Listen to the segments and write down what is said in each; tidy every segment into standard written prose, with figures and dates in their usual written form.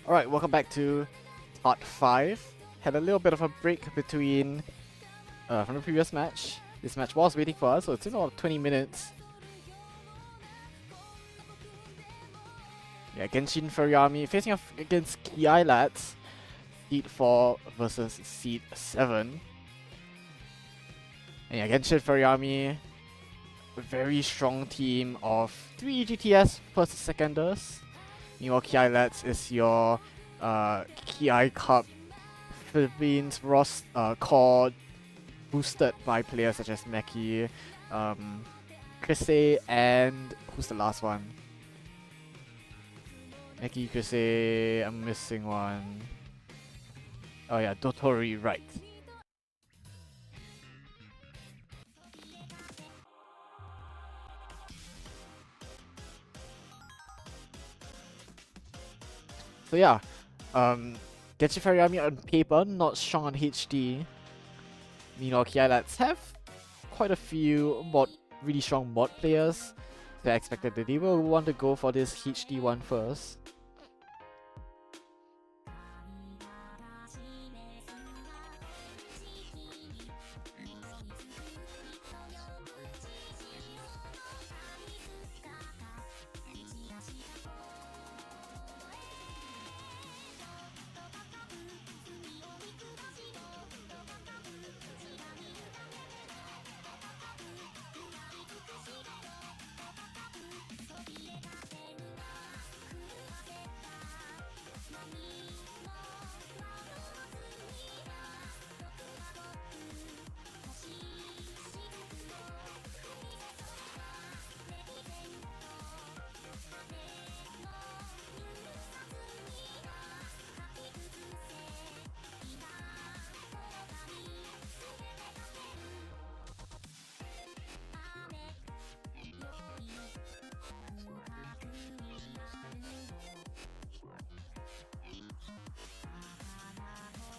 Alright, welcome back to TART5. Had a little bit of a break between from the previous match. This match was waiting for us, so it's in about 20 minutes. Yeah, Genshin Furry Army facing off against Kiai lads. Seed 4 versus Seed 7. And yeah, Genshin Furry Army, a very strong team of 3 GTS first seconders. Meanwhile, Kiai lads is your Kiai Cup Philippines core boosted by players such as Meki, Chrissy, and who's the last one? Meki, Chrissy, I'm missing one. Oh yeah, Dotori, right. So yeah, Genshin Fairy Army on paper, not strong on HD. Meanwhile, Kiai lads have quite a few really strong mod players. So I expected that they will want to go for this HD one first.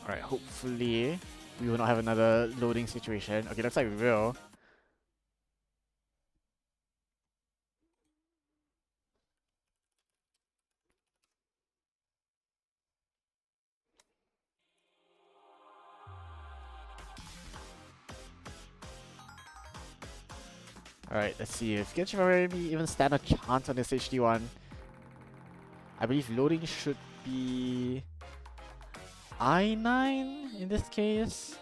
Alright, hopefully we will not have another loading situation. Okay, looks like we will. Alright, let's see if Genshin Fairy even stand a chance on this HD one. I believe loading should be I9 in this case.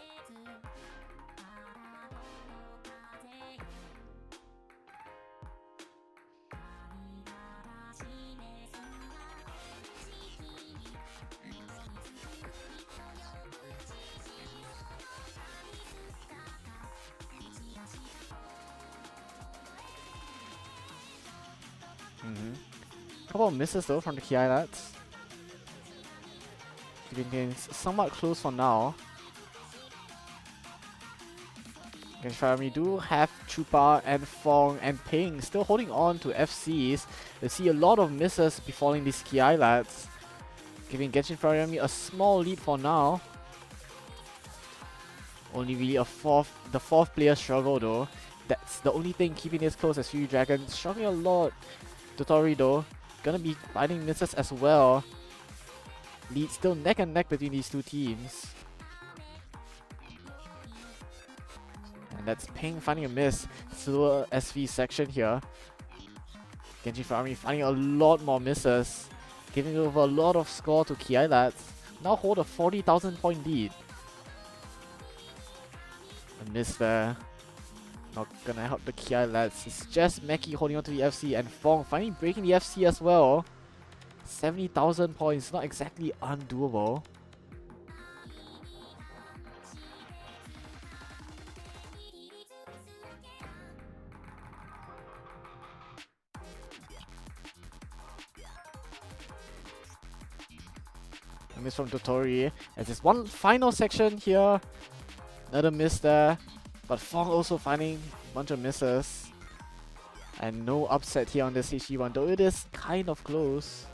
Couple of misses though from the Kiai lads. Keeping things somewhat close for now. Genshin Fairy Army do have Chupa and Fong and Ping still holding on to FCs. They see a lot of misses befalling these Kiai lads, giving Genshin Fairy Army a small lead for now. Only really the fourth player struggle though. That's the only thing keeping this close as Furry Dragon. Struggling a lot. Dotori though, gonna be finding misses as well. Lead still neck and neck between these two teams. And that's Ping finding a miss through a SV section here. Genshin Fairy Army finding a lot more misses, giving over a lot of score to Kiai lads. Now hold a 40,000 point lead. A miss there. Not gonna help the Kiai lads. It's just Meki holding on to the FC and Fong finally breaking the FC as well. 70,000 points, not exactly undoable. A miss from Dotori. As there's one final section here. Another miss there. But Fong also finding a bunch of misses. And no upset here on this HG1, though it is kind of close.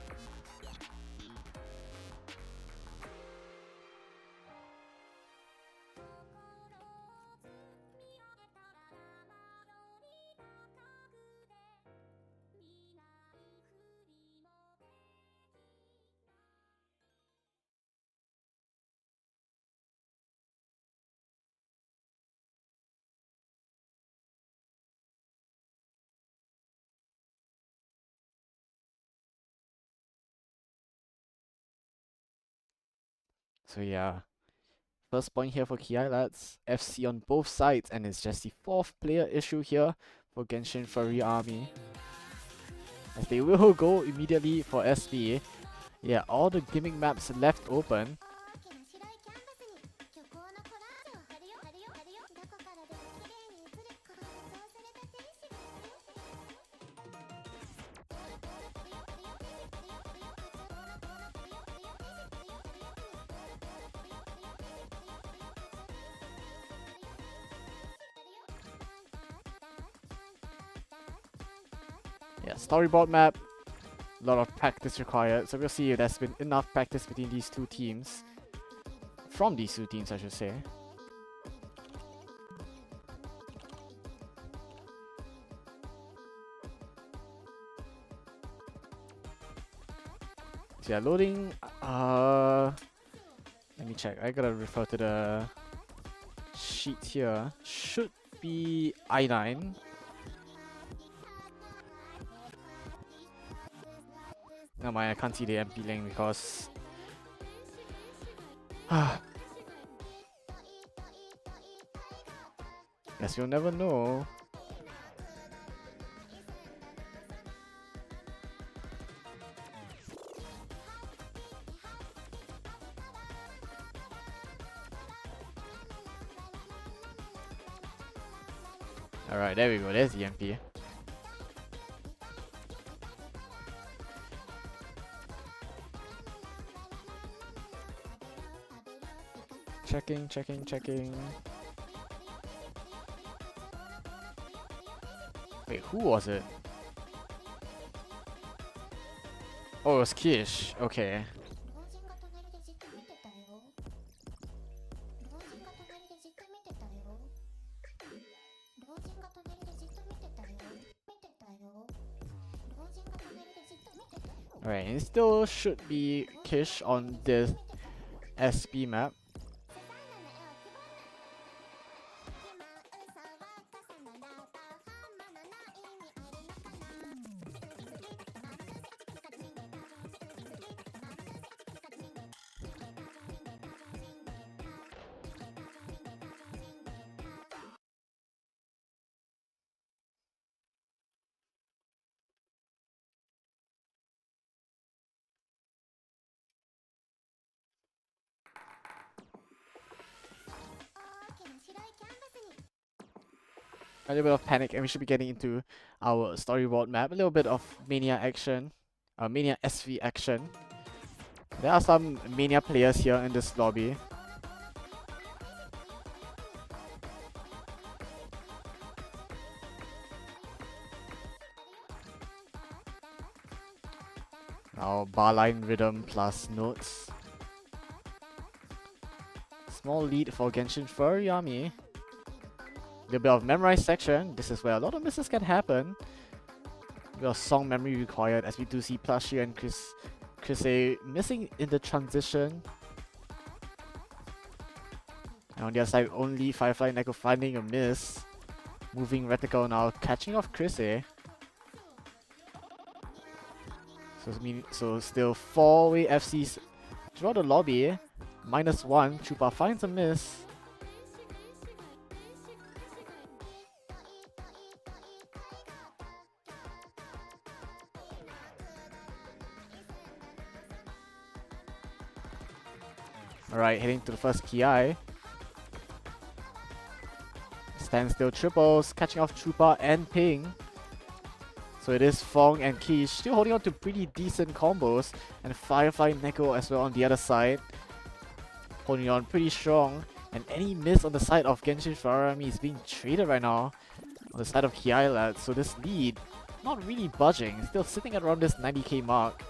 So yeah, first point here for Kiai, lads. FC on both sides, and it's just the 4th player issue here for Genshin Furry Army. As they will go immediately for SB. Yeah, all the gimmick maps left open. Yeah, storyboard map. A lot of practice required, so we'll see if there's been enough practice between these two teams. From these two teams, I should say. So yeah, loading. Let me check. I gotta refer to the sheet here. Should be I9. No mind, I can't see the MP link because guess you'll never know. Alright, there we go. There's the MP. Checking. Wait, who was it? Oh, it was Kish. Okay. Alright, it still should be Kish on this SB map. A little bit of panic, and we should be getting into our storyboard map. A little bit of Mania action, Mania SV action. There are some Mania players here in this lobby. Now barline rhythm plus notes. Small lead for Genshin Furry Army. Little bit of memorized section. This is where a lot of misses can happen. A bit of song memory required, as we do see Plushie and Chris missing in the transition. And on the other side, only Firefly Neko finding a miss. Moving Reticle now, catching off Chris. So still 4-way FCs throughout the lobby. -1, Chupa finds a miss. Alright, heading to the first Kiai. Standstill triples, catching off Chupa and Ping. So it is Fong and Quiche still holding on to pretty decent combos. And Firefly Neko as well on the other side. Holding on pretty strong. And any miss on the side of Genshin Furry is being traded right now. On the side of Kiai lads. So this lead, not really budging. Still sitting at around this 90k mark.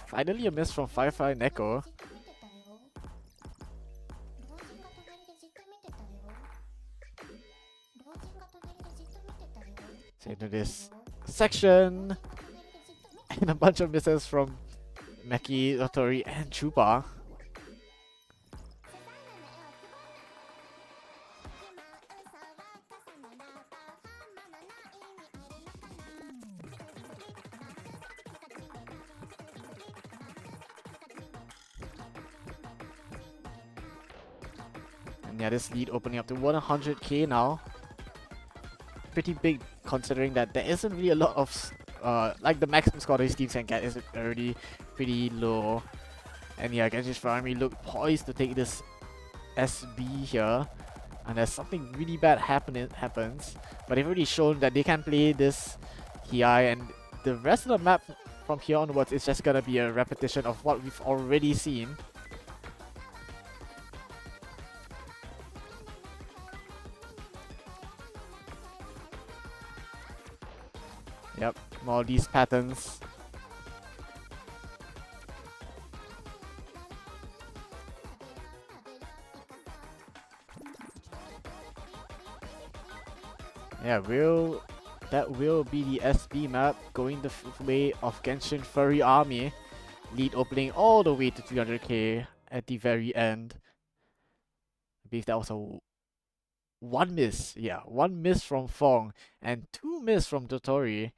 Finally a miss from Firefly Neko. So into this section. And a bunch of misses from Meki, Rotori, and Chupa. Yeah, this lead opening up to 100k now. Pretty big considering that there isn't really a lot of like the maximum score these teams can get is already pretty low. And yeah, Genshin Furry look poised to take this SB here. And there's something really bad happens. But they've already shown that they can play this Kiai, and the rest of the map from here onwards is just gonna be a repetition of what we've already seen. Yep, more of these patterns. Yeah, that will be the SB map going the way of Genshin Furry Army. Lead opening all the way to 300k at the very end. I believe that was a one miss. Yeah, one miss from Fong and two miss from Dotori.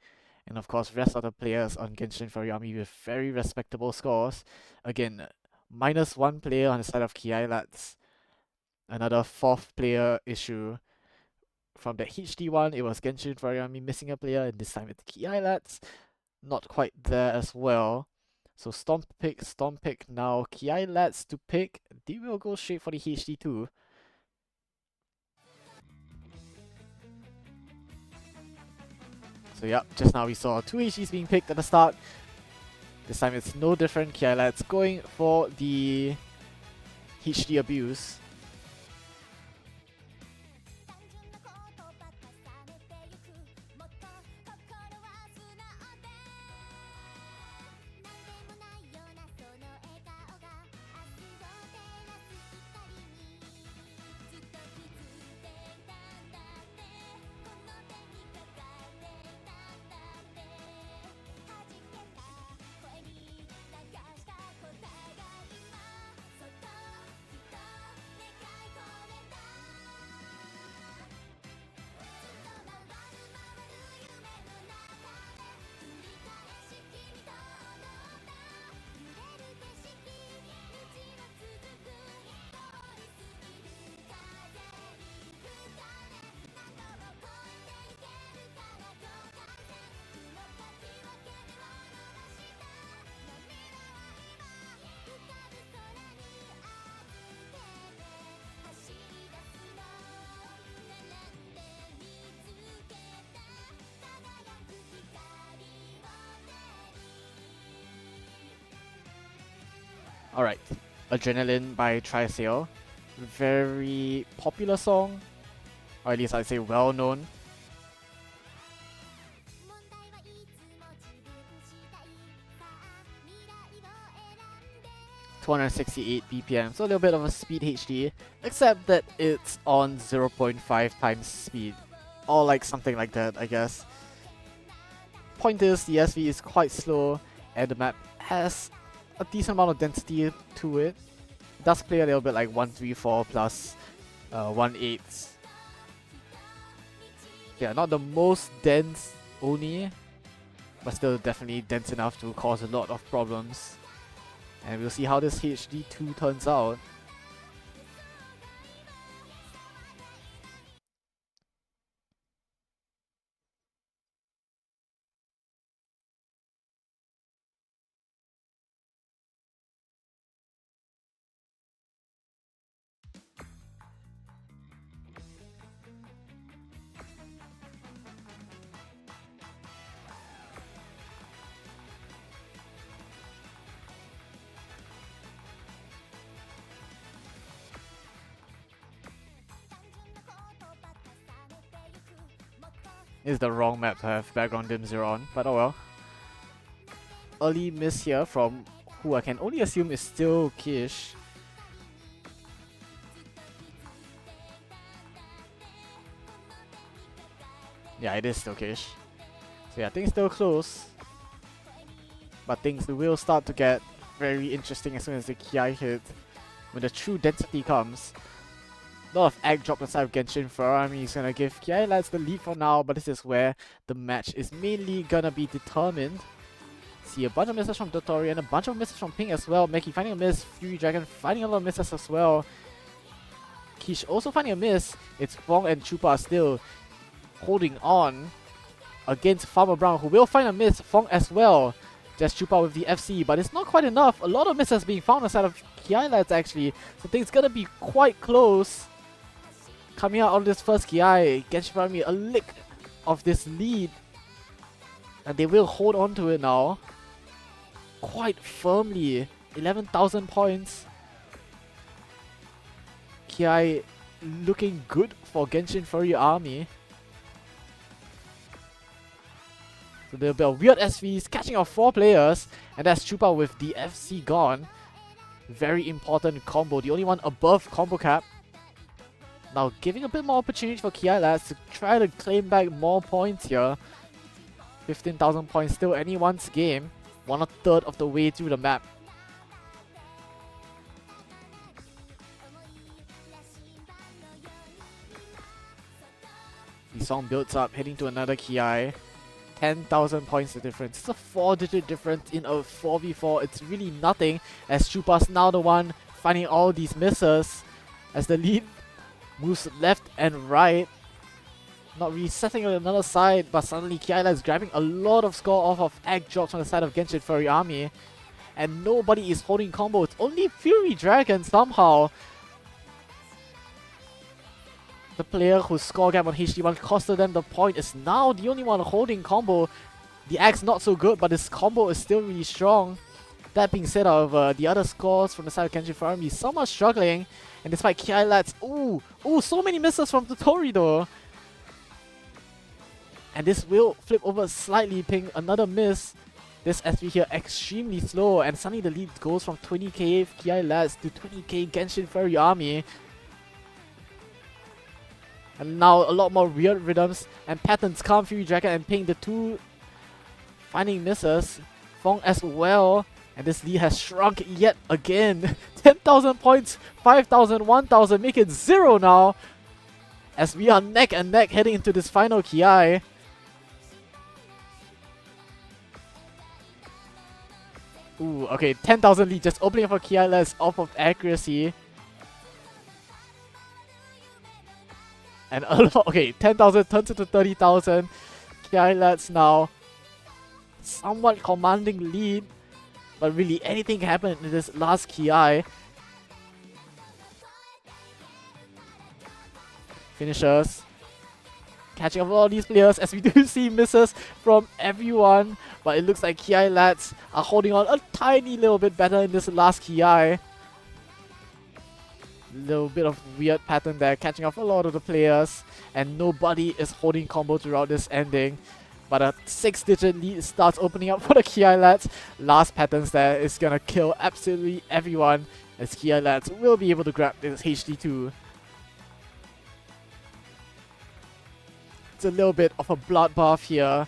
And of course, rest of the players on Genshin Furry Army with very respectable scores. Again, -1 player on the side of Kiai. That's another 4th player issue. From the HD one, it was Genshin Furry Army missing a player, and this time it's Kiai Lads. Not quite there as well. So Stomp pick now. Kiai Lads to pick. They will go straight for the HD2. So yep, just now we saw 2 HDs being picked at the start. This time it's no different. Kiai Lads going for the HD abuse. Alright, Adrenaline by Trisale. Very popular song, or at least I'd say well known. (268 BPM), so a little bit of a speed HD, except that it's on 0.5 times speed, or like something like that, I guess. Point is, the SV is quite slow, and the map has a decent amount of density to it. It does play a little bit like 134 plus 1/8. Yeah, not the most dense only, but still definitely dense enough to cause a lot of problems. And we'll see how this HD2 turns out. Is the wrong map to have background dim 0 on, but oh well. Early miss here from who I can only assume is still Kish. Yeah, it is still Kish. So yeah, things still close. But things will start to get very interesting as soon as the Kiai hit. When the true density comes. A lot of egg drop inside of Genshin Furry is gonna give Kiai Lads the lead for now, but this is where the match is mainly gonna be determined. See a bunch of misses from Dotori and a bunch of misses from Ping as well. Meki finding a miss, Fury Dragon finding a lot of misses as well. He's also finding a miss. It's Fong and Chupa still holding on against Farmer Brown, who will find a miss. Fong as well. Just Chupa with the FC, but it's not quite enough. A lot of misses being found inside of Kiai lads actually. So things gonna be quite close. Coming out of this first Kiai, Genshin Furry a lick of this lead. And they will hold on to it now. Quite firmly. 11,000 points. Kiai looking good for Genshin Furry Army. So there'll be a weird SVs catching off 4 players. And that's Chupa with the FC gone. Very important combo. The only one above combo cap. Now giving a bit more opportunity for Kiai lads to try to claim back more points here. 15,000 points still anyone's game. 1/3 of the way through the map. The song builds up, heading to another Kiai. 10,000 points the difference. It's a 4-digit difference in a 4v4. It's really nothing, as Chupa's now the one finding all these misses. As the lead moves left and right. Not resetting on another side, but suddenly Kiai is grabbing a lot of score off of egg drops on the side of Genshin Furry Army. And nobody is holding combo. It's only Fury Dragon somehow. The player whose score gap on HD1 costed them the point is now the only one holding combo. The axe not so good, but his combo is still really strong. That being said, however, the other scores from the side of Genshin Furry Army, some are struggling. And despite Kiai lads, ooh, so many misses from Totori though. And this will flip over slightly, ping another miss. This SV here extremely slow, and suddenly the lead goes from 20k Kiai lads to 20k Genshin Furry Army. And now a lot more weird rhythms and patterns come. Fury Dragon and Ping, the two finding misses. Fong as well. And this lead has shrunk yet again. 10,000 points, 5,000, 1,000, make it 0 now. As we are neck and neck heading into this final Kiai. Ooh, okay, 10,000 lead just opening up for Kiai lads off of accuracy. And a lot, okay, 10,000 turns into 30,000. Kiai lads now somewhat commanding lead. But really, anything can happen in this last Kiai. Finishers. Catching up all these players as we do see misses from everyone. But it looks like Kiai lads are holding on a tiny little bit better in this last Kiai. Little bit of weird pattern there, catching off a lot of the players. And nobody is holding combo throughout this ending. But a 6-digit lead starts opening up for the Kiai lads. Last patterns there is gonna kill absolutely everyone, as Kiai lads will be able to grab this HD2. It's a little bit of a bloodbath here.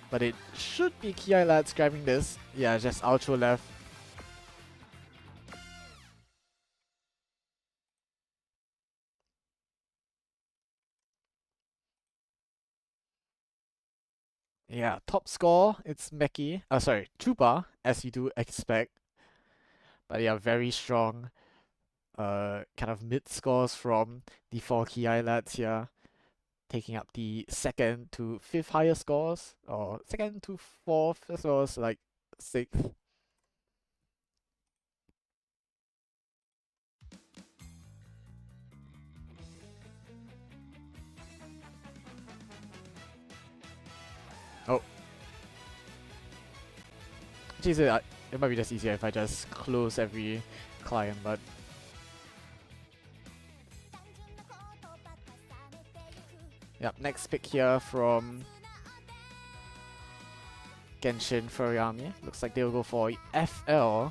But it should be Kiai lads grabbing this. Yeah, just outro left. Yeah, top score, it's Meki. Sorry, Chupa, as you do expect. But yeah, very strong kind of mid scores from the 4 Kiai lads here. Taking up the 2nd to 5th highest scores, or 2nd to 4th, as well as like 6th. Oh. Actually, it might be just easier if I just close every client, but... Yep, next pick here from Genshin Furry Army. Looks like they'll go for FL.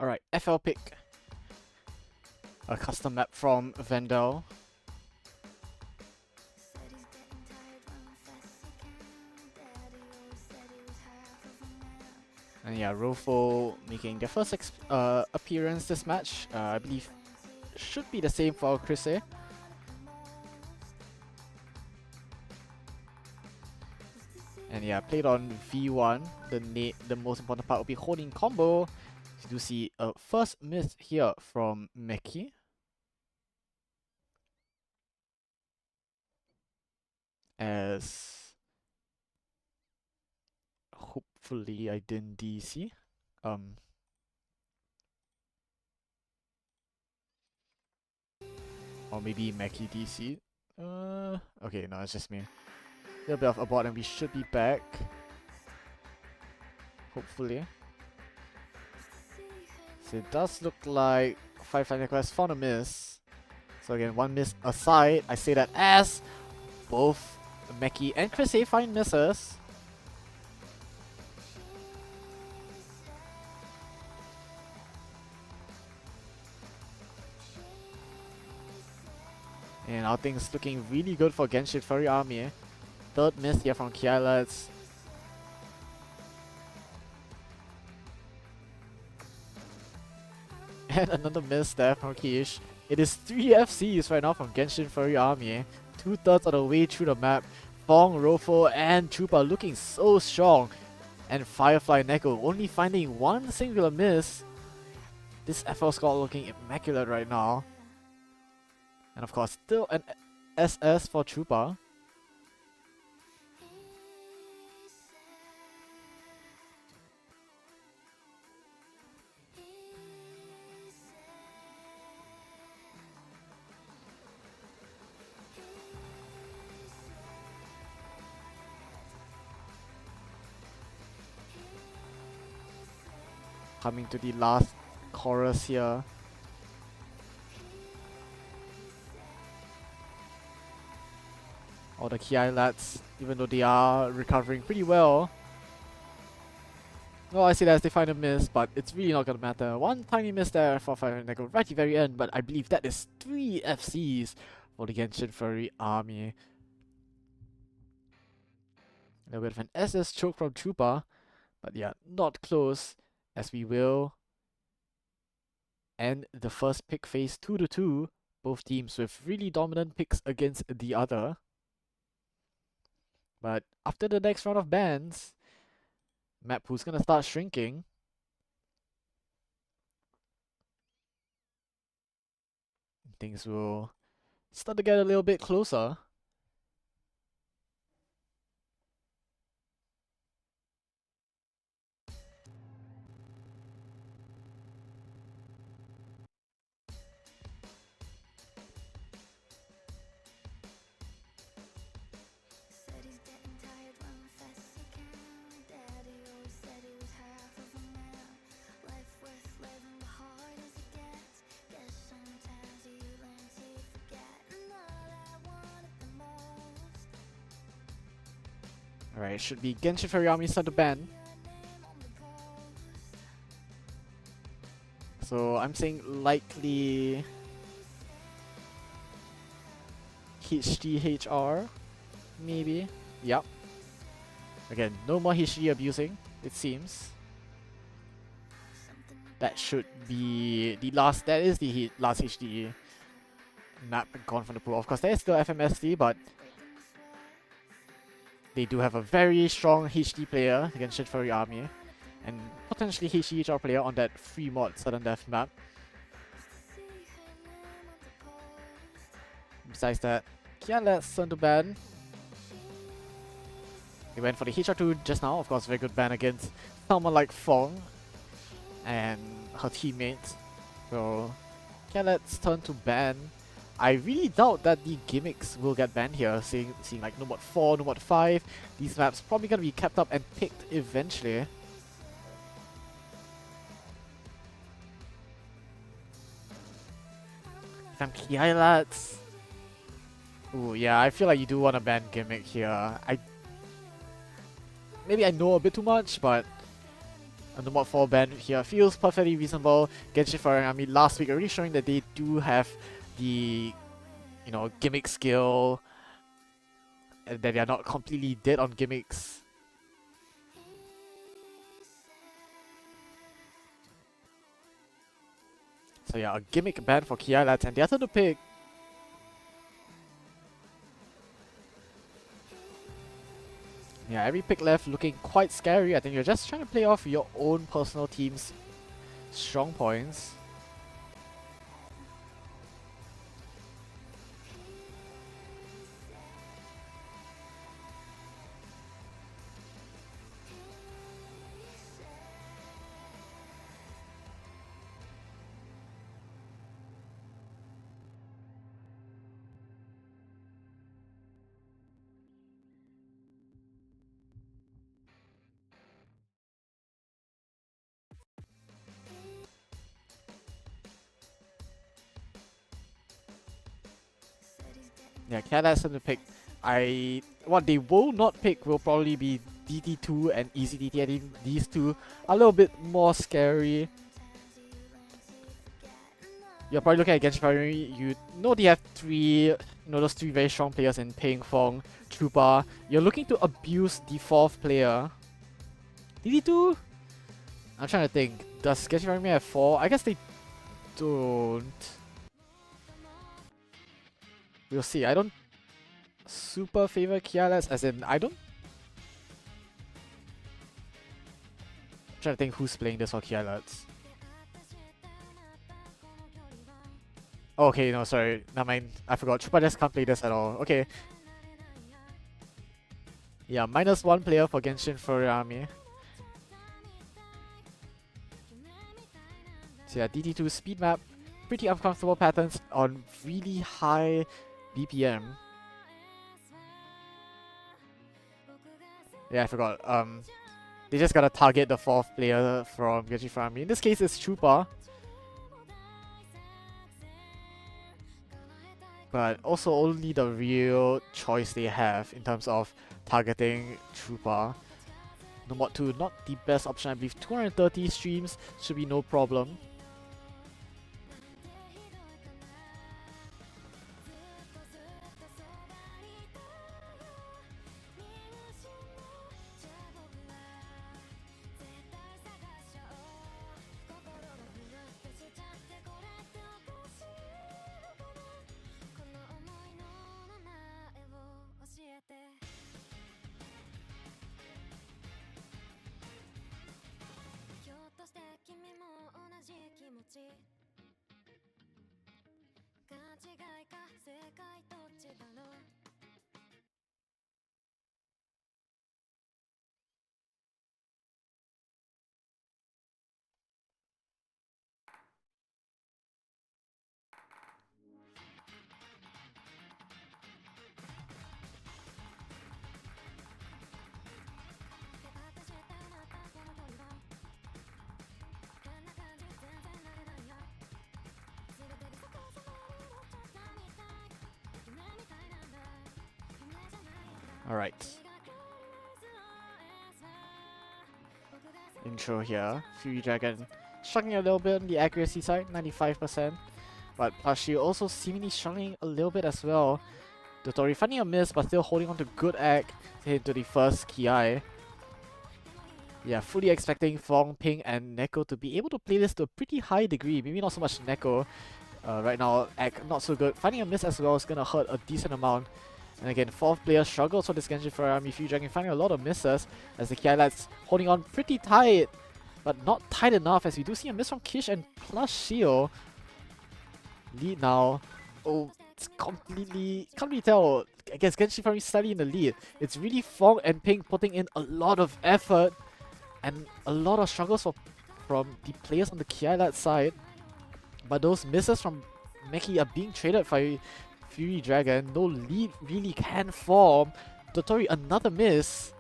Alright, FL pick. A custom map from Vendel. And yeah, Rofo making their first appearance this match. I believe should be the same for Chris. And yeah, played on V1. The most important part will be holding combo. You do see a first miss here from Meki. As hopefully I didn't DC. Or maybe Meki DC. Okay, no, it's just me. A little bit of abort and we should be back. Hopefully. So it does look like 5 Quest found a miss. So again, one miss aside, I say that as both Meki and Chris find misses. And our thing's looking really good for Genshin Furry Army. Third miss here from Kiai, lads. And another miss there from Kish. It is 3 FCs right now from Genshin Furry Army. 2/3 of the way through the map. Fong, Rofo, and Chupa looking so strong. And Firefly Neko only finding one singular miss. This FL squad looking immaculate right now. And of course, still an SS for Chupa. Coming to the last chorus here. All the Kiai lads, even though they are recovering pretty well. Well, I see that as they find a miss, but it's really not gonna matter. One tiny miss there for Fire Neko right at the very end, but I believe that is 3 FCs for the Genshin Furry Army. A little bit of an SS choke from Chupa, but yeah, not close, as we will end the first pick phase 2-2. Both teams with really dominant picks against the other. But after the next round of bans, map pool's gonna start shrinking. Things will start to get a little bit closer. Alright, should be Genshin Furry Army start to ban. So I'm saying likely HDHR, maybe. Yep. Again, no more HD abusing, it seems. That should be the last, that is the last HD map gone from the pool. Of course, there is still FMSD, but they do have a very strong HD player against Shin Furry Army, and potentially HDHR player on that free mod sudden death map. Besides that, Kiai let's turn to ban. They went for the HR2 just now, of course, very good ban against someone like Fong and her teammates. So, Kiai let's turn to ban. I really doubt that the gimmicks will get banned here, seeing like no mod 4, no mod 5. These maps probably gonna be kept up and picked eventually. If I'm Kiai lads. Ooh, yeah, I feel like you do want to ban gimmick here. Maybe I know a bit too much, but the mod 4 ban here feels perfectly reasonable. Genshin Furry Army last week already showing that they do have the, you know, gimmick skill, and that they are not completely dead on gimmicks. So yeah, a gimmick ban for Kiai lads, and the other to pick. Yeah, every pick left looking quite scary. I think you're just trying to play off your own personal team's strong points. Yeah, Kiai lads to pick. What they will not pick will probably be DT2 and EasyDT. I think these two are a little bit more scary. You're probably looking at Genshin Furry. You know they have those three very strong players in Ping, Fong, Chupa. You're looking to abuse the fourth player. DT2? I'm trying to think. Does Genshin Furry have 4? I guess they don't. We'll see. I don't super favor Kiai lads, as in I don't. I'm trying to think who's playing this for Kiai lads. Okay, no, sorry. Never mind. I forgot. Chupa just can't play this at all. Okay. Yeah, -1 player for Genshin Furry Army. So yeah, DT2 speed map. Pretty uncomfortable patterns on really high BPM. Yeah, I forgot. They just gotta target the fourth player from Genshin Furry Army. In this case, it's Chupa. But also only the real choice they have in terms of targeting Chupa. No mod 2, not the best option. I believe 230 streams should be no problem. Alright. intro here. Furry Dragon struggling a little bit on the accuracy side, 95%. But Plushie also seemingly struggling a little bit as well. Dotori finding a miss but still holding on to good egg to hit to the first Kiai. Yeah, fully expecting Fong, Ping, and Neko to be able to play this to a pretty high degree. Maybe not so much Neko. Right now, egg not so good. Finding a miss as well is gonna hurt a decent amount. And again, fourth player struggles for this Genshin Furry Army. Furry Dragon finding a lot of misses as the Kiai lads holding on pretty tight. But not tight enough as we do see a miss from Kish and plus Shio. Lead now. Oh, it's completely... Can't really tell. I guess Genshin Furry slightly in the lead. It's really Fong and Ping putting in a lot of effort. And a lot of struggles from the players on the Kiai lad side. But those misses from Meki are being traded by Furry Dragon. No lead really can form. Dotori another miss.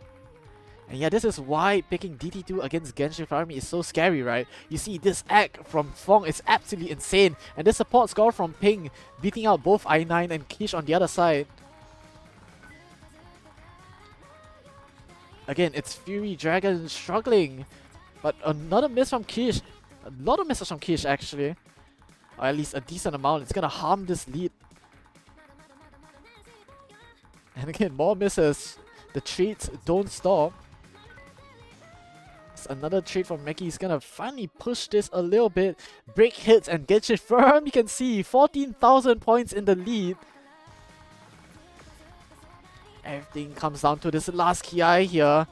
And yeah, this is why picking DT2 against Genshin Furry Army is so scary, right? You see, this act from Fong is absolutely insane. And this support score from Ping beating out both I9 and Kish on the other side. Again, it's Furry Dragon struggling. But another miss from Kish. A lot of misses from Kish, actually. Or at least a decent amount. It's gonna harm this lead. And again, more misses. The treats don't stop. It's another trade from Meki. He's gonna finally push this a little bit. Break hits and Genshin firm. You can see 14,000 points in the lead. Everything comes down to this last Kiai here.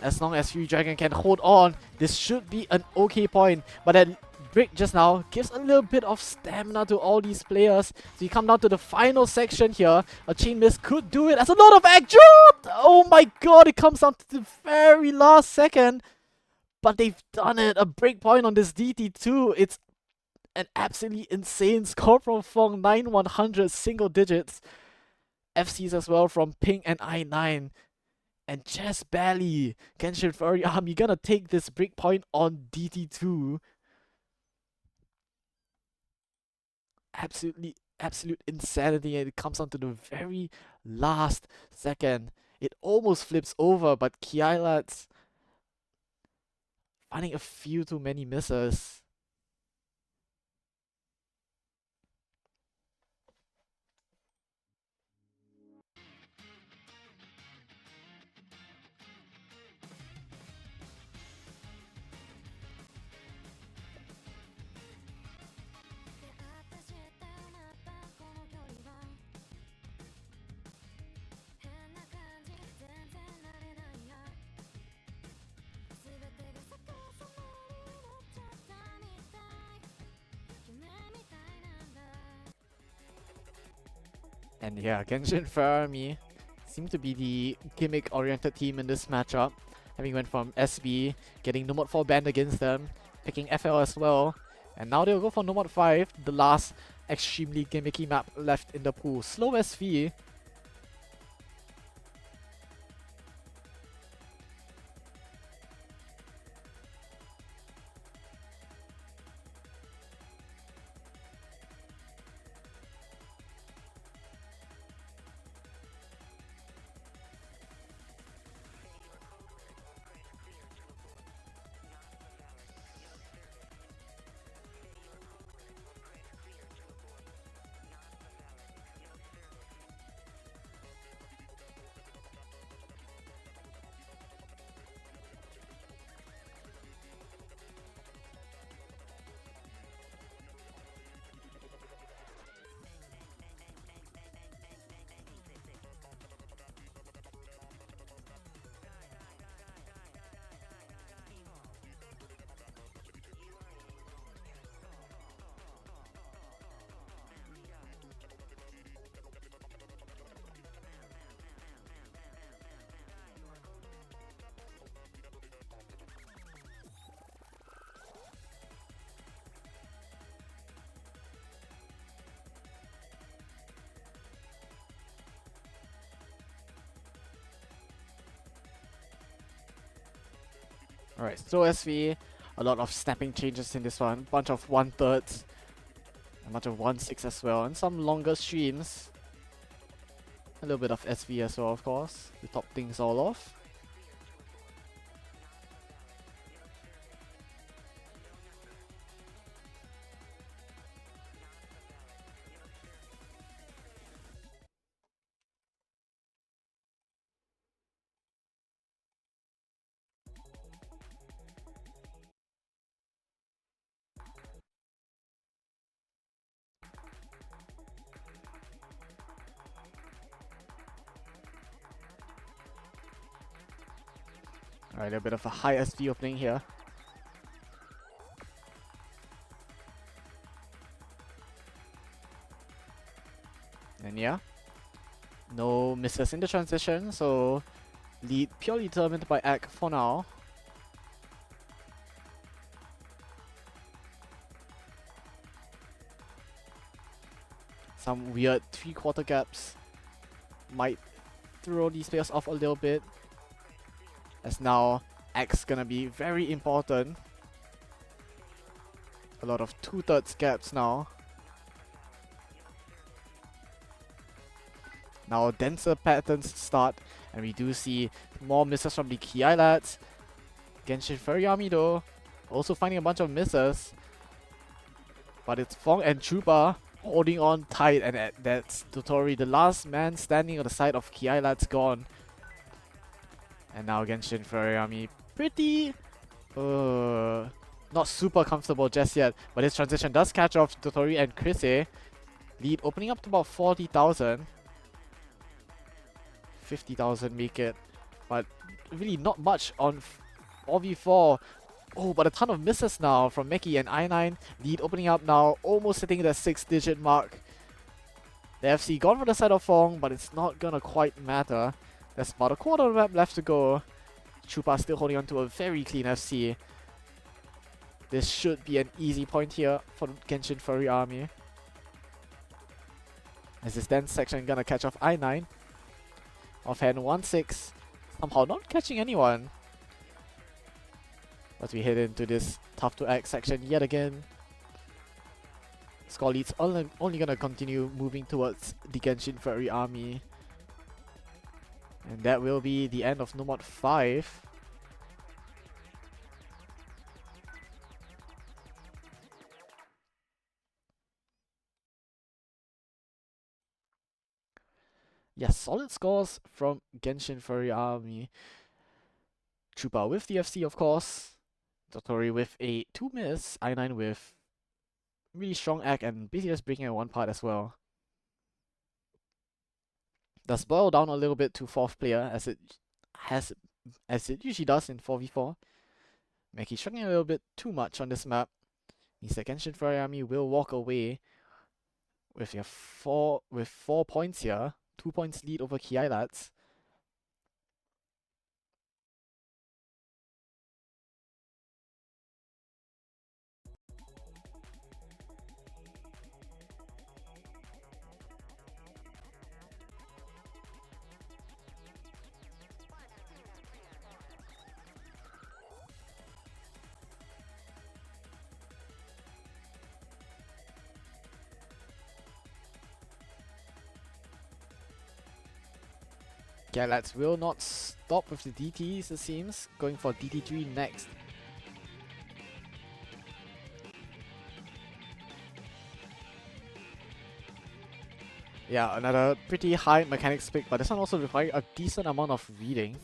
As long as Furry Dragon can hold on, this should be an okay point. But that break just now gives a little bit of stamina to all these players. So you come down to the final section here. A chain miss could do it as a lot of egg dropped! Oh my god, it comes down to the very last second. But they've done it. A break point on this DT2. It's an absolutely insane score from Fong. 9-100 single digits. FCs as well from Ping and I9. And just barely, Genshin Furry Army gonna take this break point on DT2. Absolute insanity, and it comes down to the very last second. It almost flips over, but Kiai lads finding a few too many misses. And yeah, Genshin Furry Army seem to be the gimmick-oriented team in this matchup. Having went from SB, getting No Mod 4 banned against them, picking FL as well. And now they'll go for No Mod 5, the last extremely gimmicky map left in the pool. Slow SV. Alright, so SV, a lot of snapping changes in this one. Bunch of 1/3s, a bunch of 1/6 as well, and some longer streams. A little bit of SV as well, of course, to top things all off. Alright, a bit of a high SV opening here. And yeah, no misses in the transition, so lead purely determined by Egg for now. Some weird 3/4 gaps might throw these players off a little bit, as now X gonna be very important. A lot of 2/3 gaps now. Now denser patterns start, and we do see more misses from the Kiai lads. Genshin Furry Army though, also finding a bunch of misses. But it's Fong and Chupa holding on tight, and that's Totori, the last man standing on the side of Kiai lads, gone. And now Genshin Furry Army pretty not super comfortable just yet, but this transition does catch off Totori and Chris. Lead opening up to about 40,000. 50,000 make it, but really not much on 4v4. Oh, but a ton of misses now from Meki and I9. Lead opening up now, almost hitting the 6-digit mark. The FC gone for the side of Fong, but it's not gonna quite matter. There's about a quarter of the map left to go. Chupa still holding on to a very clean FC. This should be an easy point here for the Genshin Furry Army. As this dense section gonna catch off I9. Offhand 1-6. Somehow not catching anyone. As we head into this tough to act section yet again. Score leads only gonna continue moving towards the Genshin Furry Army. And that will be the end of No Mod 5. Yes, solid scores from Genshin Furry Army. Chupa with the FC, of course. Totori with a 2 miss. I9 with really strong act and basically just breaking at one part as well. Does boil down a little bit to 4th player as it usually does in 4v4. Meki struggling a little bit too much on this map. Means that Genshin Furry Army will walk away with 4 points here. 2 points lead over Kiai lads. Kiai lads will not stop with the DTs, it seems. Going for DT3 next. Yeah, another pretty high mechanics pick, but this one also requires a decent amount of reading.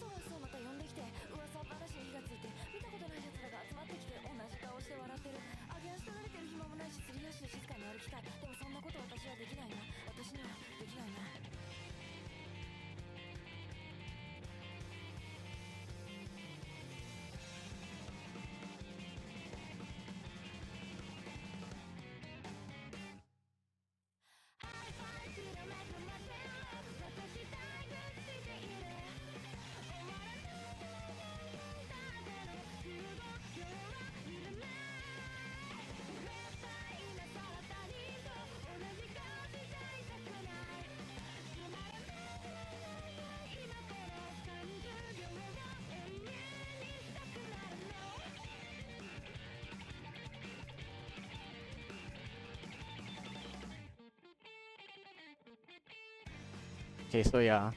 Okay, so yeah.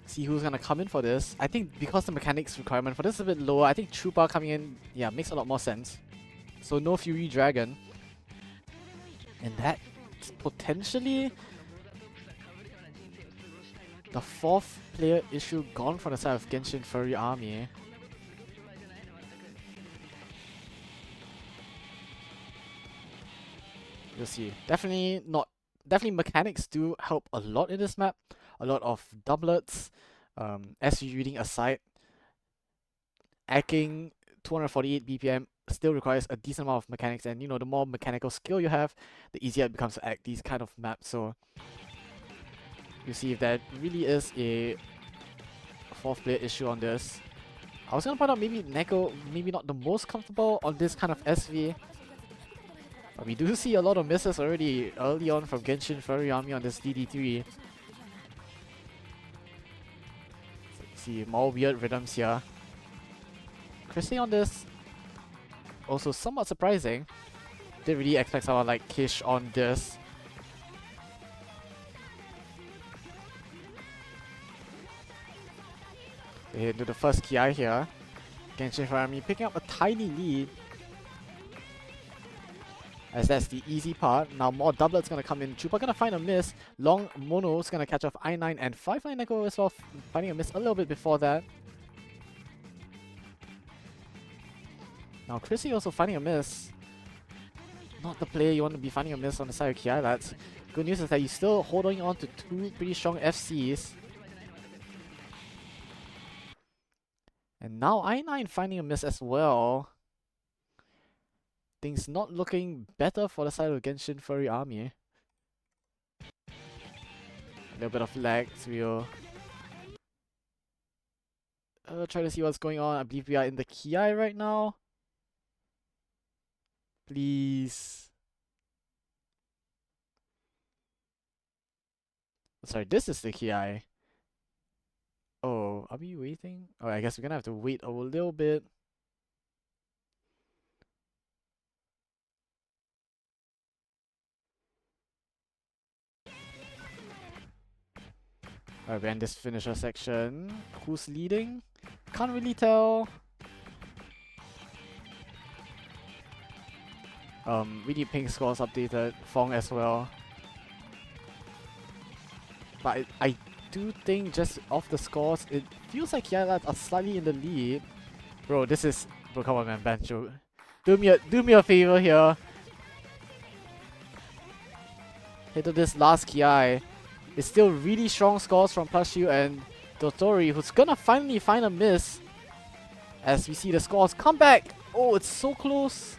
See who's gonna come in for this. I think because the mechanics requirement for this is a bit lower, I think Chupa coming in, yeah, makes a lot more sense. So no Fury Dragon. And that's potentially the 4th player issue gone from the side of Genshin Furry Army. You'll see. Definitely mechanics do help a lot in this map. A lot of doublets, SU reading aside. hacking 248 BPM still requires a decent amount of mechanics, and the more mechanical skill you have, the easier it becomes to act these kind of maps. So you see if that really is a fourth player issue on this. I was gonna point out maybe Neko maybe not the most comfortable on this kind of SV. But we do see a lot of misses already early on from Genshin Furry Army on this DD3. So you see more weird rhythms here. Chrissy on this, also somewhat surprising. Didn't really expect someone like Kish on this. They hit into the first Kiai here. Genshin Furry Army picking up a tiny lead, as that's the easy part. Now more doublets gonna come in. Chupa gonna find a miss. Long Mono's gonna catch off I9 and 5-9 Neko as well, finding a miss a little bit before that. Now Chrissy also finding a miss. Not the player you want to be finding a miss on the side of Kiai, lads. Good news is that you're still holding on to two pretty strong FCs. And now I9 finding a miss as well. Things not looking better for the side of Genshin Furry Army. A little bit of lag, so we'll try to see what's going on. I believe we are in the Kiai right now. Please. Sorry, this is the Kiai. Oh, are we waiting? Oh, I guess we're gonna have to wait a little bit. Alright, we're in this finisher section. Who's leading? Can't really tell. Really pink scores updated. Fong as well. But I do think just off the scores, it feels like Kiai lads are slightly in the lead. Bro, this is... Bro, come on man, Bancho. Do me a favor here. Hit to this last Kiai. It's still really strong scores from Plushu and Dotori, who's gonna finally find a miss. As we see the scores come back. Oh, it's so close.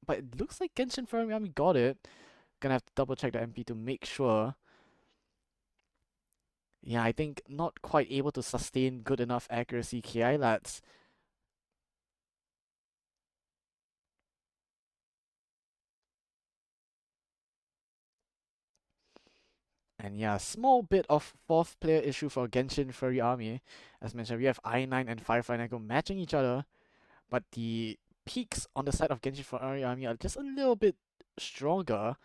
But it looks like Genshin Furry Army got it. Gonna have to double check the MP to make sure. Yeah, I think not quite able to sustain good enough accuracy, Kiai lads. And yeah, small bit of fourth player issue for Genshin Furry Army. As mentioned, we have I9 and 5-9 Neko matching each other, but the peaks on the side of Genshin Furry Army are just a little bit stronger.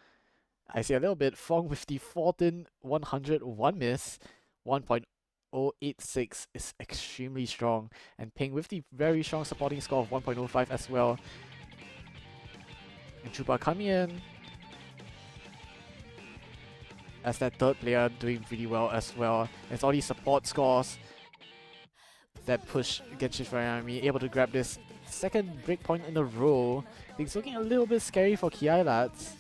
I see a little bit. Fong with the 14-101 miss. 1.086 is extremely strong. And Ping with the very strong supporting score of 1.05 as well. And Chupa coming in as that third player doing really well as well. It's all these support scores that push Genshin Furry Army able to grab this second breakpoint in a row. Things looking a little bit scary for Kiai lads.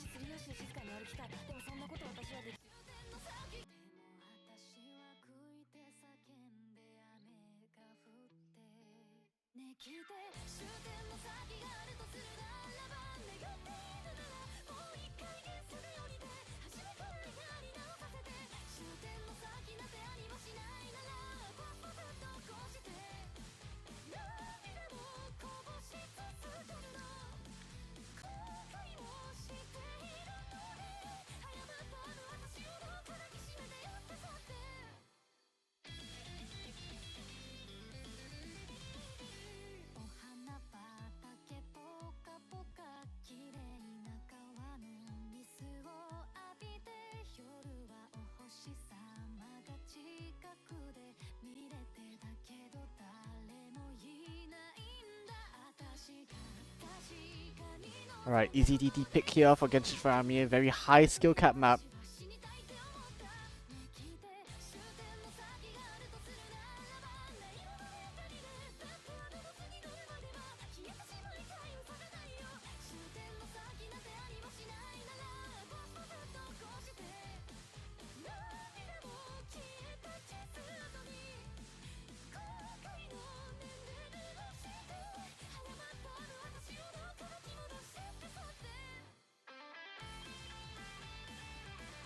Alright, easy DT pick here for Genshin Furry Army, a very high skill cap map.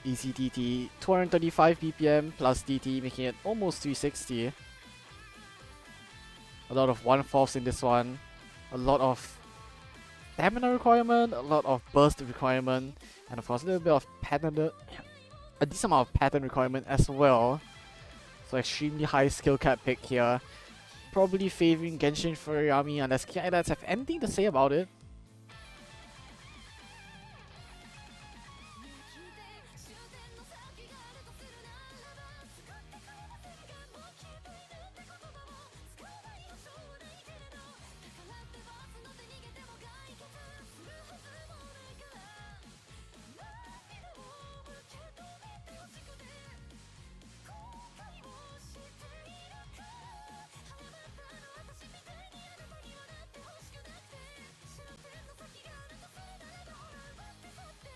Easy DT, 235 BPM plus DT, making it almost 360. A lot of 1/4s in this one. A lot of stamina requirement, a lot of burst requirement, and of course a little bit of pattern, a decent amount of pattern requirement as well. So extremely high skill cap pick here. Probably favoring Genshin Furry unless Kiai have anything to say about it.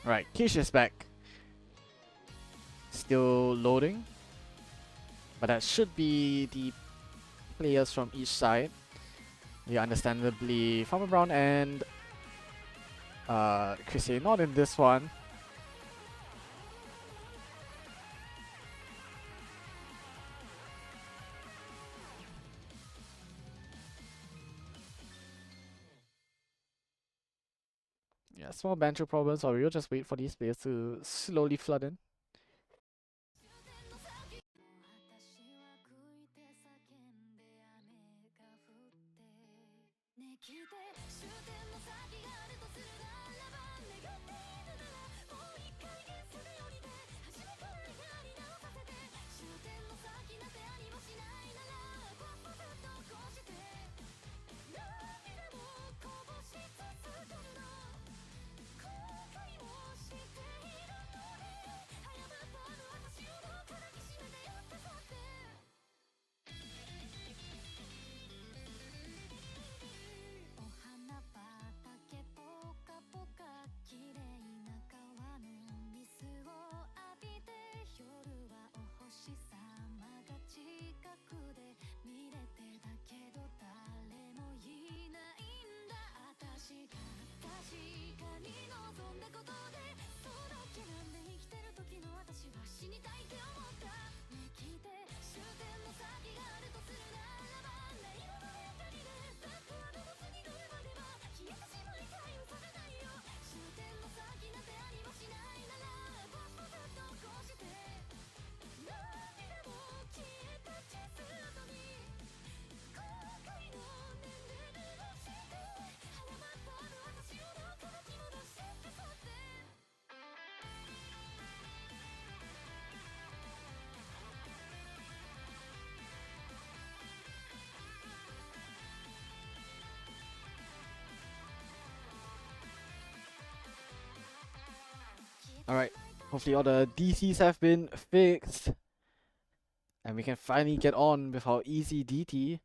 Right, Kish is back. Still loading. But that should be the players from each side. Yeah, understandably, Farmer Brown and Chrissy not in this one. Yeah, small banter problems, or we'll just wait for these players to slowly flood in. Alright, hopefully all the DCs have been fixed. And we can finally get on with our easy DT.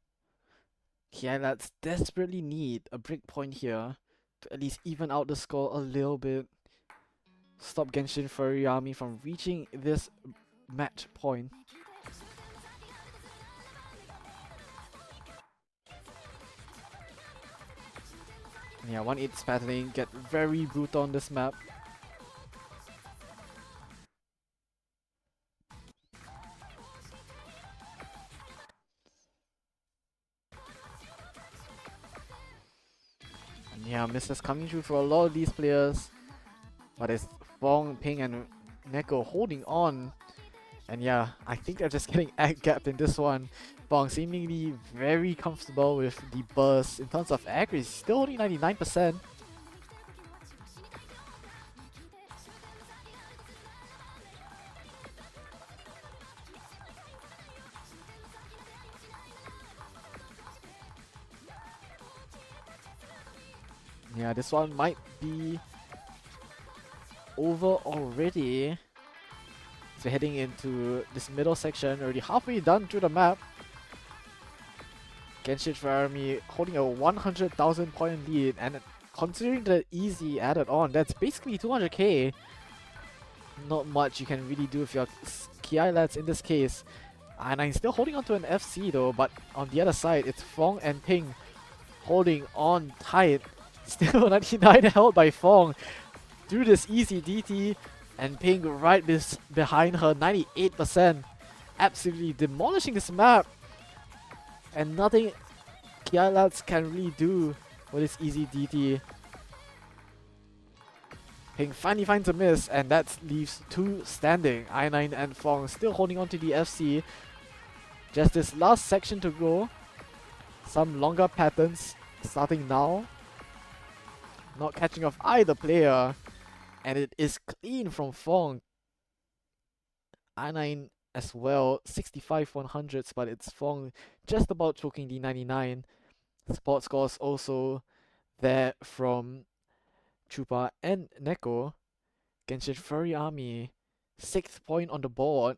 Kiai lads desperately need a breakpoint here to at least even out the score a little bit. Stop Genshin Furry Army from reaching this match point. And yeah, 1-8 battling get very brutal on this map. And yeah, misses coming through for a lot of these players. But it's Fong, Ping, and Neko holding on. And yeah, I think they're just getting ag gapped in this one. Fong seemingly very comfortable with the burst. In terms of accuracy, still holding 99%. Yeah, this one might be over already. So heading into this middle section, already halfway done through the map. Genshin Army holding a 100,000 point lead, and considering the easy added on, that's basically 200k. Not much you can really do with your Kiai lads in this case. And I'm still holding on to an FC though, but on the other side, it's Fong and Ping holding on tight. Still 99 held by Fong through this easy DT. And Ping right behind her, 98%. Absolutely demolishing this map. And nothing Kiai lads can really do for this easy DT. Ping finally finds a miss, and that leaves two standing. I9 and Fong still holding on to the FC. Just this last section to go. Some longer patterns starting now. Not catching off either player. And it is clean from Fong. I9 as well, 65 100s, but it's Fong just about choking the 99. Sport scores also there from Chupa and Neko. Genshin Furry Army, 6th point on the board.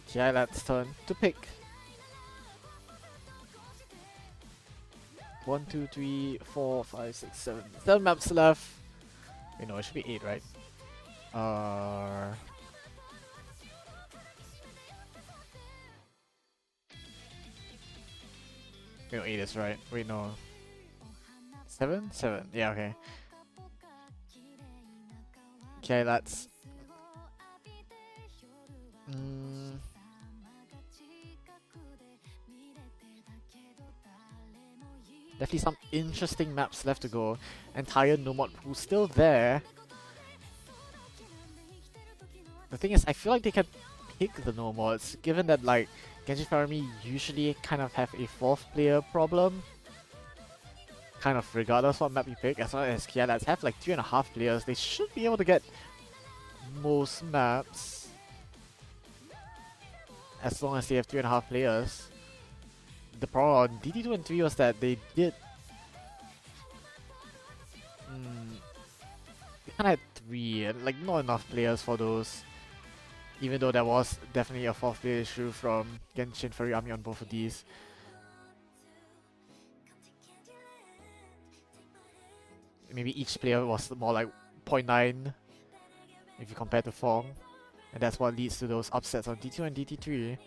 Kiai lads turn to pick. 1, 2, 3, 4, 5, 6, 7. 7 maps left. Wait, no, it should be 8, right? Wait, no, 8 is right. Wait, no. 7? 7. Yeah, okay. Okay, that's... Definitely some interesting maps left to go. Entire Nomad pool still there. The thing is, I feel like they can pick the Nomads, given that like Genshin Farmi usually kind of have a 4th player problem. Kind of regardless what map you pick, as long as Kiai lads have like 3.5 players, they should be able to get most maps. As long as they have 3.5 players. The problem on DT2 and 3 was that they did... they kinda had 3, and like not enough players for those. Even though there was definitely a 4th player issue from Genshin Furry Army on both of these. Maybe each player was more like 0.9 if you compare to Fong. And that's what leads to those upsets on D2 and DT3.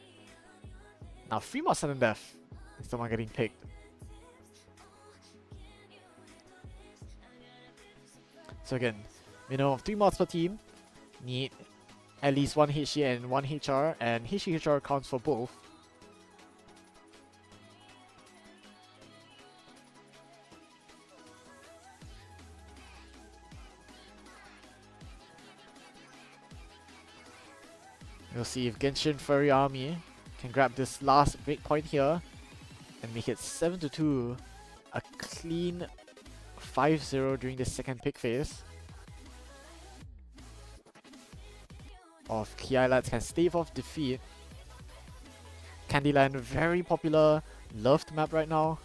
Now, 3 more sudden death is the one getting picked. So again, minimum of 3 mods per team. Need at least 1 HE and 1 HR, and HR counts for both. We'll see if Genshin Furry Army can grab this last breakpoint here and make it 7-2. A clean 5-0 during the second pick phase. Of Kiai lads can stave off defeat. Candyland, very popular, loved map right now.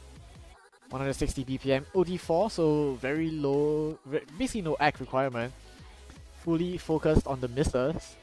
160 BPM, OD4, so very low, basically no act requirement. Fully focused on the misses.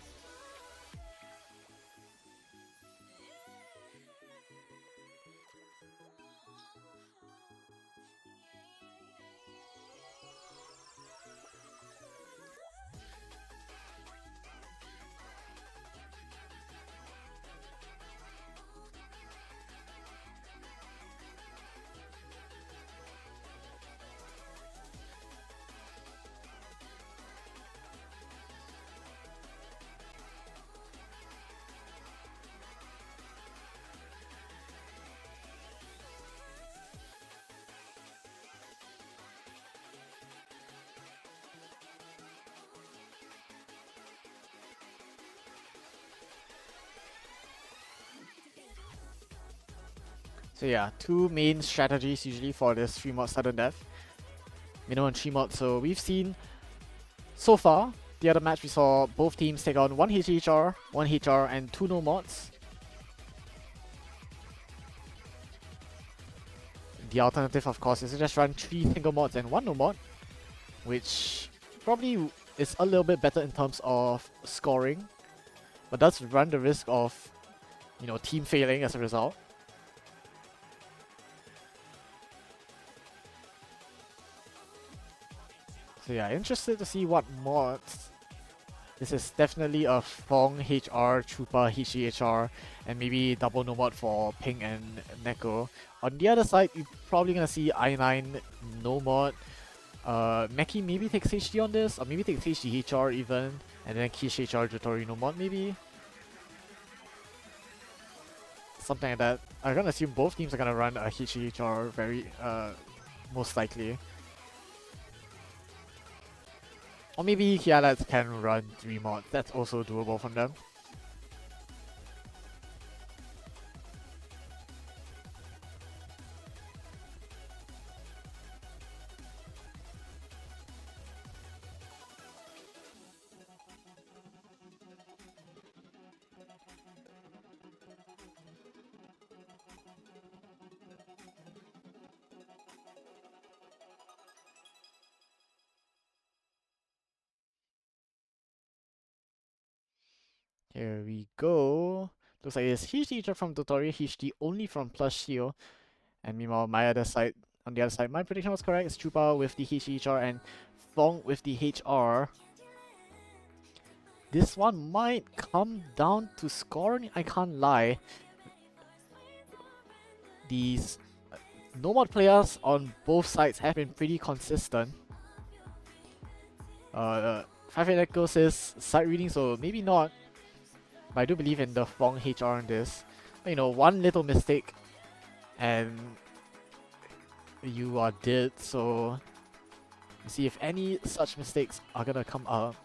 So yeah, 2 main strategies usually for this 3 mod sudden death. Minimum 3 mods, so we've seen so far, the other match we saw both teams take on 1 HR, 1 HR and 2 no mods. The alternative, of course, is to just run 3 single mods and 1 no mod, which probably is a little bit better in terms of scoring, but does run the risk of, you know, team failing as a result. So yeah, interested to see what mods. This is definitely a Fong HR, Chupa HGHR, and maybe double no mod for Ping and Neko. On the other side, you're probably gonna see I9 no mod. Meki maybe takes HD on this, or maybe takes HDHR even, and then Kish HR Jotori no mod maybe. Something like that. I'm gonna assume both teams are gonna run a HDHR very most likely. Or maybe Kiai can run 3 mods. That's also doable from them. Here we go. Looks like it's HDHR from Dotori, HD only from Plus Shield. And meanwhile, on the other side, my prediction was correct. It's Chupa with the HDHR and Fong with the HR. This one might come down to scoring, I can't lie. These Nomad players on both sides have been pretty consistent. 5 Echoes is side reading, so maybe not. But I do believe in the Fong HR on this. But, you know, one little mistake and you are dead, so you see if any such mistakes are gonna come up.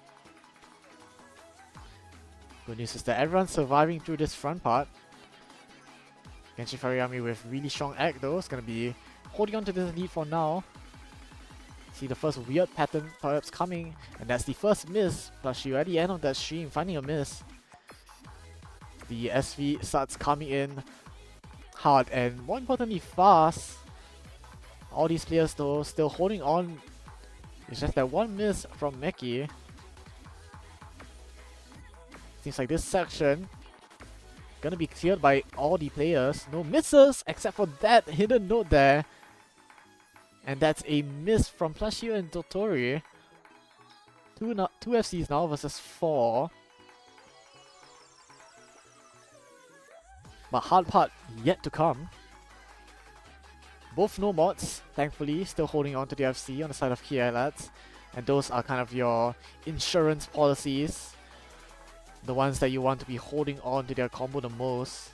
Good news is that everyone's surviving through this front part. Genshin Furry Army with really strong act though, is gonna be holding on to this lead for now. See the first weird pattern perhaps coming, and that's the first miss. Plus you at the end of that stream finding a miss. The SV starts coming in hard and more importantly fast. All these players though still holding on. It's just that one miss from Meki. Seems like this section gonna be cleared by all the players. No misses except for that hidden note there. And that's a miss from Plushio and Dotori. Two FCs now versus 4. But hard part yet to come. Both no mods, thankfully, still holding on to the FC on the side of Kiai lads. And those are kind of your insurance policies. The ones that you want to be holding on to their combo the most.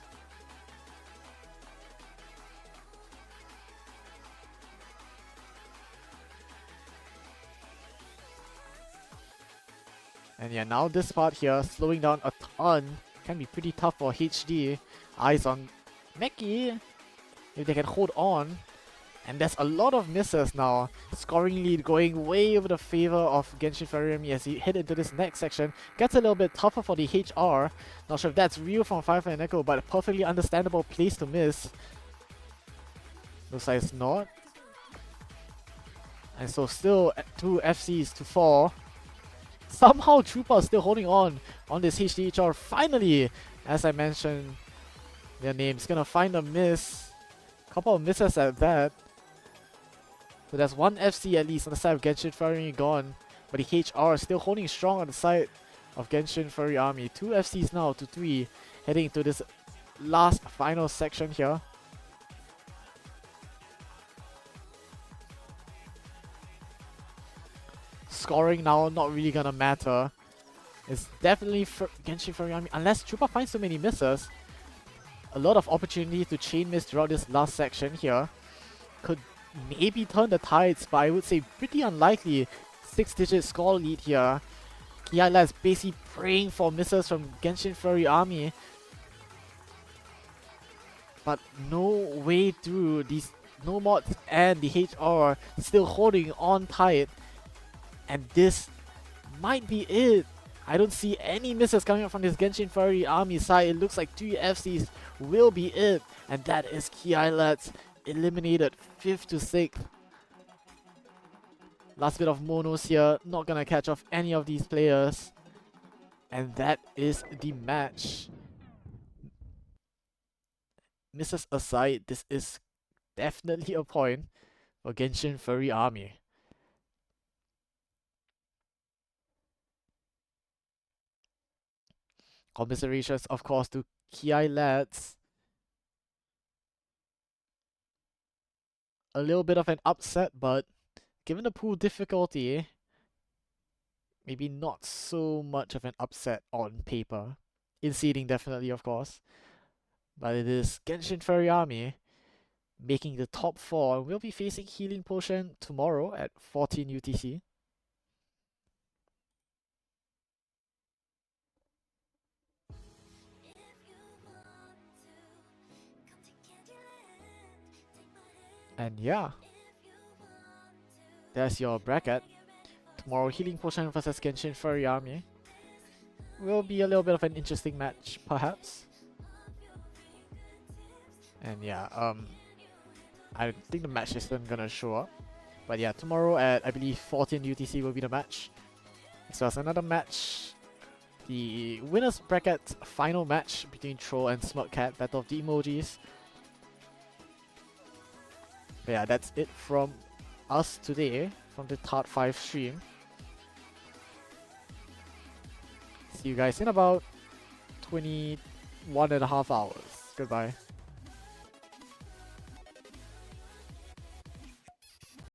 And yeah, now this part here, slowing down a ton, can be pretty tough for HD. Eyes on Meki, if they can hold on. And there's a lot of misses now. Scoring lead going way over the favor of Genshin Furry as he head into this next section. Gets a little bit tougher for the HR. Not sure if that's real from Firefly and Echo, but a perfectly understandable place to miss. Looks like it's not. And so still 2 FCs to 4. Somehow Trooper is still holding on this HDHR. Finally, as I mentioned, their name's gonna find a miss. Couple of misses at that. So there's one FC at least on the side of Genshin Furry gone. But the HR is still holding strong on the side of Genshin Furry Army. 2 FCs now to 3. Heading into this last final section here. Scoring now not really gonna matter. It's definitely for Genshin Furry Army. Unless Chupa finds so many misses. A lot of opportunity to chain miss throughout this last section here. Could maybe turn the tides, but I would say pretty unlikely. 6-digit score lead here. Kiai is basically praying for misses from Genshin Furry Army. But no way through. These no mods and the HR still holding on tight. And this might be it. I don't see any misses coming up from this Genshin Furry Army side. It looks like 3 FCs will be it. And that is Kiai lads eliminated 5th to 6th. Last bit of monos here, not gonna catch off any of these players. And that is the match. Misses aside, this is definitely a point for Genshin Furry Army. Commiserations, of course, to Kiai lads. A little bit of an upset, but given the pool difficulty, maybe not so much of an upset on paper. In seeding, definitely, of course. But it is Genshin Furry Army making the top 4. And we'll be facing Healing Potion tomorrow at 14 UTC. And yeah, there's your bracket. Tomorrow, Healing Potion versus Genshin Furry Army. Will be a little bit of an interesting match, perhaps. And yeah, I think the match isn't gonna show up. But yeah, tomorrow at, I believe, 14 UTC will be the match. So it's another match. The winners bracket final match between Troll and Smirkcat, Battle of the Emojis. But yeah, that's it from us today, from the TART5 stream. See you guys in about 21.5 hours. Goodbye.